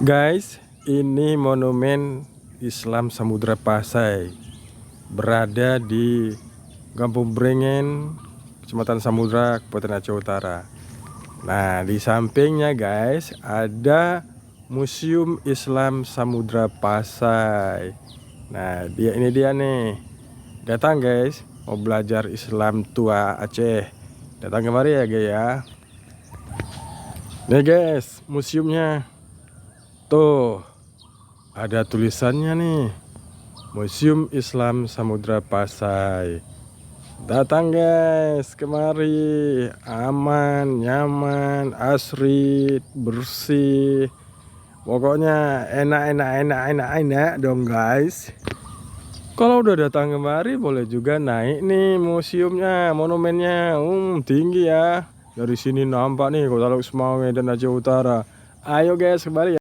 Guys, ini monumen Islam Samudra Pasai, berada di Kampung Brengen, Kecamatan Samudra, Kabupaten Aceh Utara. Nah, di sampingnya guys, ada Museum Islam Samudra Pasai. Nah, ini dia nih. Datang guys, mau belajar Islam tua Aceh. Datang kemari ya guys ya. Nih guys, museumnya. Tuh, ada tulisannya nih, Museum Islam Samudra Pasai. Datang guys, kemari. Aman, nyaman, asri, bersih. Pokoknya enak dong guys. Kalau udah datang kemari, boleh juga naik nih museumnya, monumennya. Tinggi ya. Dari sini nampak nih Kota Lok Semau dan Aceh Utara. Ayo guys, kembali ya.